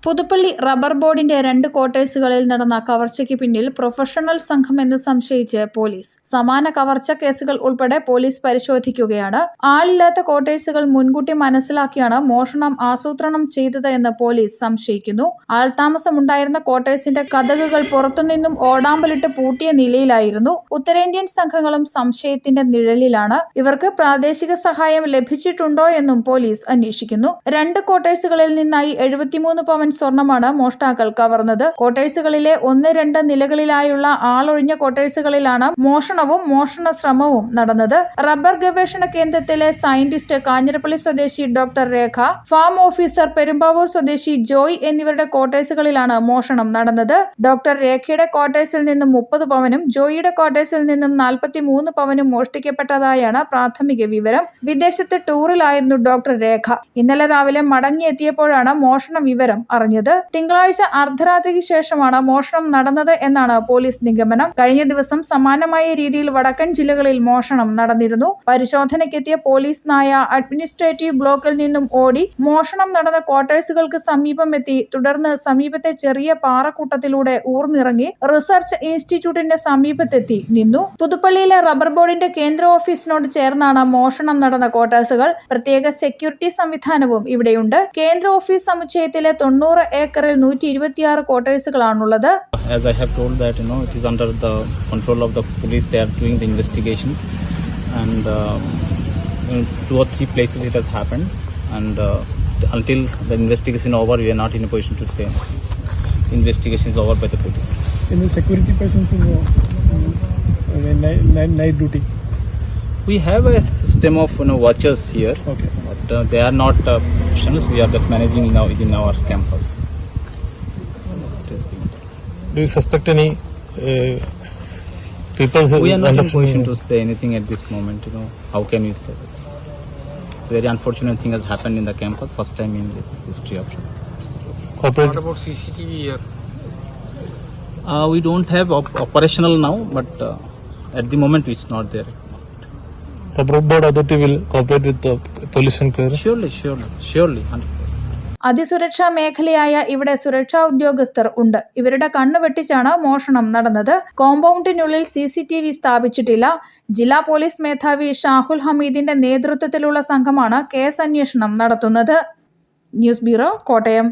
Puthuppally rubber ബോർഡിന്റെ 2 ക്വാർട്ടേഴ്സുകളിൽ നടന്ന കവർച്ചയ്ക്ക് പിന്നിൽ പ്രൊഫഷണൽ സംഘമെന്ന് സംശയിച്ച് പോലീസ്. സമാന കവർച്ച കേസുകൾ ഉൾപ്പെടെ പോലീസ് പരിശോധിക്കുകയാണ്. ആളില്ലാത്ത ക്വാർട്ടേഴ്സുകൾ മുൻകൂട്ടി മനസ്സിലാക്കിയാണ് മോഷണം ആസൂത്രണം ചെയ്തത് എന്ന് പോലീസ് സംശയിക്കുന്നു. ആൾതാമസമുണ്ടായിരുന്ന ക്വാർട്ടേഴ്സിന്റെ കതകുകൾ പുറത്തുനിന്നും ഓടാമ്പലിട്ട് പൂട്ടിയ നിലയിലായിരുന്നു. ഉത്തരേന്ത്യൻ സംഘങ്ങളും സംശയത്തിന്റെ നിഴലിലാണ്. ഇവർക്ക് പ്രാദേശിക സഹായം ലഭിച്ചിട്ടുണ്ടോ എന്നും പോലീസ് അന്വേഷിക്കുന്നു. 2 ക്വാർട്ടേഴ്സുകളിൽ നിന്നായി 73 പവൻ സ്വർണമാണ് മോഷ്ടാക്കൾ കവർന്നത്. ക്വാർട്ടേഴ്സുകളിലെ 1-2 നിലകളിലായുള്ള ആളൊഴിഞ്ഞ ക്വാർട്ടേഴ്സുകളിലാണ് മോഷണവും മോഷണ ശ്രമവും നടന്നത്. റബ്ബർ ഗവേഷണ കേന്ദ്രത്തിലെ സയന്റിസ്റ്റ് കാഞ്ഞിരപ്പള്ളി സ്വദേശി ഡോക്ടർ രേഖ, ഫാം ഓഫീസർ പെരുമ്പാവൂർ സ്വദേശി ജോയ് എന്നിവരുടെ ക്വാർട്ടേഴ്സുകളിലാണ് മോഷണം നടന്നത്. ഡോക്ടർ രേഖയുടെ ക്വാർട്ടേഴ്സിൽ നിന്നും 30 പവനും ജോയിയുടെ ക്വാർട്ടേഴ്സിൽ നിന്നും 43 പവനും മോഷ്ടിക്കപ്പെട്ടതായാണ് പ്രാഥമിക വിവരം. വിദേശത്ത് ടൂറിലായിരുന്നു ഡോക്ടർ രേഖ. ഇന്നലെ രാവിലെ മടങ്ങിയെത്തിയപ്പോഴാണ് മോഷണ വിവരം അറിഞ്ഞത്. തിങ്കളാഴ്ച അർദ്ധരാത്രിക്ക് ശേഷമാണ് മോഷണം നടന്നത് എന്നാണ് പോലീസ് നിഗമനം. കഴിഞ്ഞ ദിവസം സമാനമായ രീതിയിൽ വടക്കൻ ജില്ലകളിൽ മോഷണം നടന്നിരുന്നു. പരിശോധനയ്ക്കെത്തിയ പോലീസ് നായ അഡ്മിനിസ്ട്രേറ്റീവ് ബ്ലോക്കിൽ നിന്നും ഓടി മോഷണം നടന്ന ക്വാർട്ടേഴ്സുകൾക്ക് സമീപമെത്തി. തുടർന്ന് സമീപത്തെ ചെറിയ പാറക്കൂട്ടത്തിലൂടെ ഊർന്നിറങ്ങി റിസർച്ച് ഇൻസ്റ്റിറ്റ്യൂട്ടിന്റെ സമീപത്തെത്തി നിന്നു. പുതുപ്പള്ളിയിലെ റബ്ബർ ബോർഡിന്റെ കേന്ദ്ര ഓഫീസിനോട് ചേർന്നാണ് മോഷണം നടന്ന ക്വാർട്ടേഴ്സുകൾ. പ്രത്യേക സെക്യൂരിറ്റി സംവിധാനവും ഇവിടെയുണ്ട്. കേന്ദ്ര ഓഫീസ് സമുച്ചയത്തിലെ 90 ഏക്കറിൽ 126 ക്വാർട്ടേഴ്സുകളാണുള്ളത്. As I have told that it is under the control of the police. They are doing the investigations, and 2 or 3 places it has happened, and until the investigation over, we are not in a position to say. Investigation is over by the police. In the security persons night duty. We have a system of watchers here, okay, but they are not professionals. We are just managing in our campus. Do you suspect any people who we are not in a position to say anything at this moment. How can we say this? It's a very unfortunate thing has happened in the campus, first time in this history of corporate. What about CCTV here? We don't have operational now, but at the moment it's not there. Rubber Board Authority will cooperate with the police and clearance? Surely, 100%. അതിസുരക്ഷാ മേഖലയായ ഇവിടെ സുരക്ഷാ ഉദ്യോഗസ്ഥർ ഉണ്ട്. ഇവരുടെ കണ്ണ് വെട്ടിച്ചാണ് മോഷണം നടന്നത്. കോമ്പൗണ്ടിനുള്ളിൽ CCTV സ്ഥാപിച്ചിട്ടില്ല. ജില്ലാ പോലീസ് മേധാവി ഷാഹുൽ ഹമീദിന്റെ നേതൃത്വത്തിലുള്ള സംഘമാണ് കേസ് അന്വേഷണം നടത്തുന്നത്. News bureau, Kottayam.